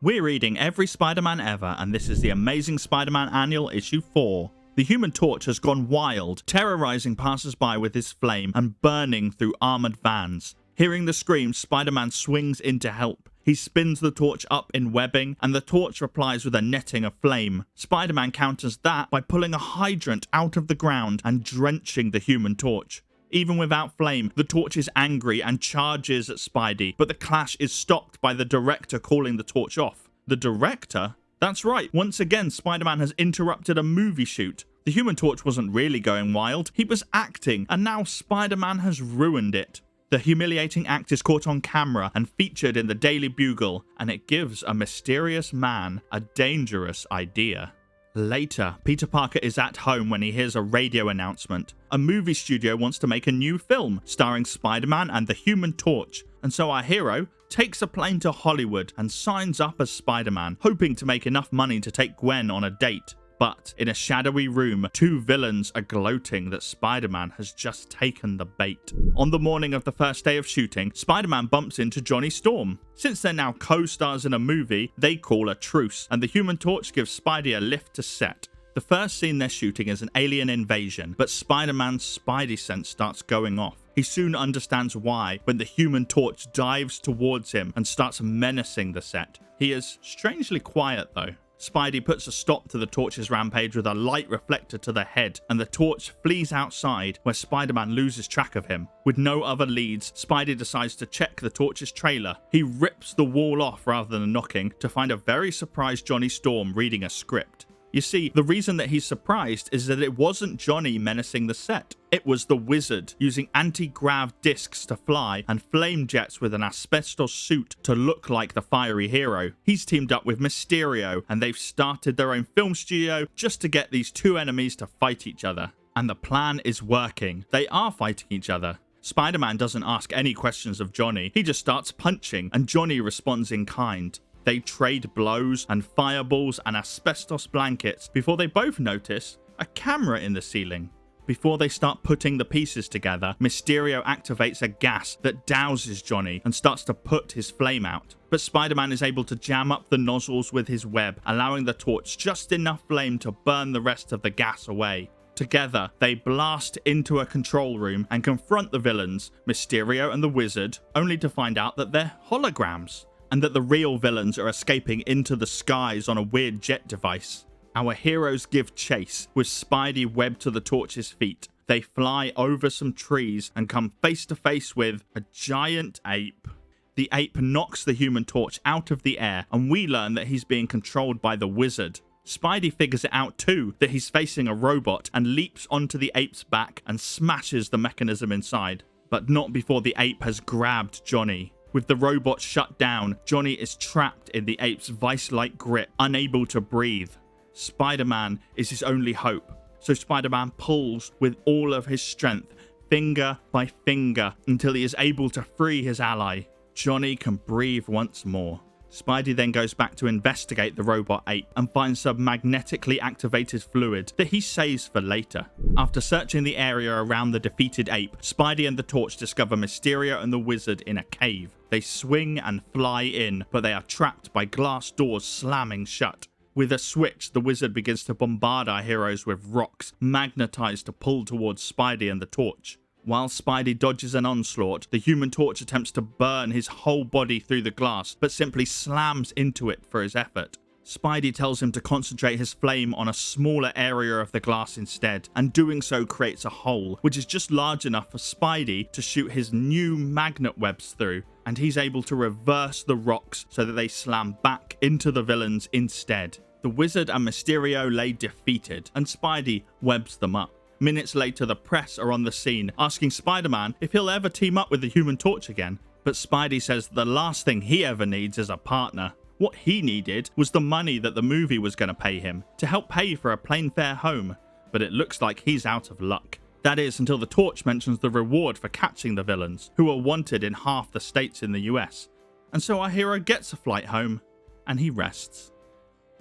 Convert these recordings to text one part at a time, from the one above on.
We're reading every Spider-Man ever, and this is the Amazing Spider-Man Annual Issue 4. The Human Torch has gone wild, terrorizing passers-by with his flame and burning through armored vans. Hearing the screams, Spider-Man swings in to help. He spins the torch up in webbing, and the torch replies with a netting of flame. Spider-Man counters that by pulling a hydrant out of the ground and drenching the Human Torch. Even without flame, the torch is angry and charges at Spidey, but the clash is stopped by the director calling the torch off. The director? That's right, once again Spider-Man has interrupted a movie shoot. The Human Torch wasn't really going wild, he was acting, and now Spider-Man has ruined it. The humiliating act is caught on camera and featured in the Daily Bugle, and it gives a mysterious man a dangerous idea. Later, Peter Parker is at home when he hears a radio announcement. A movie studio wants to make a new film starring Spider-Man and the Human Torch, and so our hero takes a plane to Hollywood and signs up as Spider-Man, hoping to make enough money to take Gwen on a date. But in a shadowy room, two villains are gloating that Spider-Man has just taken the bait. On the morning of the first day of shooting, Spider-Man bumps into Johnny Storm. Since they're now co-stars in a movie, they call a truce, and the Human Torch gives Spidey a lift to set. The first scene they're shooting is an alien invasion, but Spider-Man's Spidey sense starts going off. He soon understands why when the Human Torch dives towards him and starts menacing the set. He is strangely quiet though. Spidey puts a stop to the torch's rampage with a light reflector to the head, and the torch flees outside where Spider-Man loses track of him. With no other leads, Spidey decides to check the torch's trailer. He rips the wall off rather than knocking to find a very surprised Johnny Storm reading a script. You see, the reason that he's surprised is that it wasn't Johnny menacing the set. It was the Wizard, using anti-grav discs to fly and flame jets with an asbestos suit to look like the fiery hero. He's teamed up with Mysterio, and they've started their own film studio just to get these two enemies to fight each other. And the plan is working. They are fighting each other. Spider-Man doesn't ask any questions of Johnny. He just starts punching, and Johnny responds in kind. They trade blows and fireballs and asbestos blankets before they both notice a camera in the ceiling. Before they start putting the pieces together, Mysterio activates a gas that douses Johnny and starts to put his flame out. But Spider-Man is able to jam up the nozzles with his web, allowing the torch just enough flame to burn the rest of the gas away. Together, they blast into a control room and confront the villains, Mysterio and the Wizard, only to find out that they're holograms, and that the real villains are escaping into the skies on a weird jet device. Our heroes give chase, with Spidey webbed to the torch's feet. They fly over some trees and come face to face with a giant ape. The ape knocks the Human Torch out of the air, and we learn that he's being controlled by the Wizard. Spidey figures it out too, that he's facing a robot, and leaps onto the ape's back and smashes the mechanism inside. But not before the ape has grabbed Johnny. With the robot shut down, Johnny is trapped in the ape's vice-like grip, unable to breathe. Spider-Man is his only hope, so Spider-Man pulls with all of his strength, finger by finger, until he is able to free his ally. Johnny can breathe once more. Spidey then goes back to investigate the robot ape and finds some magnetically activated fluid that he saves for later. After searching the area around the defeated ape, Spidey and the Torch discover Mysterio and the Wizard in a cave. They swing and fly in, but they are trapped by glass doors slamming shut. With a switch, the Wizard begins to bombard our heroes with rocks, magnetized to pull towards Spidey and the Torch. While Spidey dodges an onslaught, the Human Torch attempts to burn his whole body through the glass, but simply slams into it for his effort. Spidey tells him to concentrate his flame on a smaller area of the glass instead, and doing so creates a hole, which is just large enough for Spidey to shoot his new magnet webs through, and he's able to reverse the rocks so that they slam back into the villains instead. The Wizard and Mysterio lay defeated, and Spidey webs them up. Minutes later, the press are on the scene, asking Spider-Man if he'll ever team up with the Human Torch again. But Spidey says the last thing he ever needs is a partner. What he needed was the money that the movie was going to pay him, to help pay for a plane fare home. But it looks like he's out of luck. That is, until the Torch mentions the reward for catching the villains, who are wanted in half the states in the US. And so our hero gets a flight home, and he rests.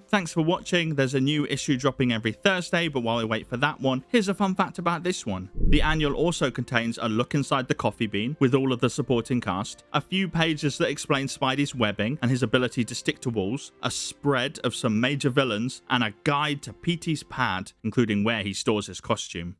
Thanks for watching. There's a new issue dropping every Thursday, but while we wait for that one, here's a fun fact about this one. The annual also contains a look inside the coffee bean with all of the supporting cast, a few pages that explain Spidey's webbing and his ability to stick to walls, a spread of some major villains, and a guide to Petey's pad, including where he stores his costume.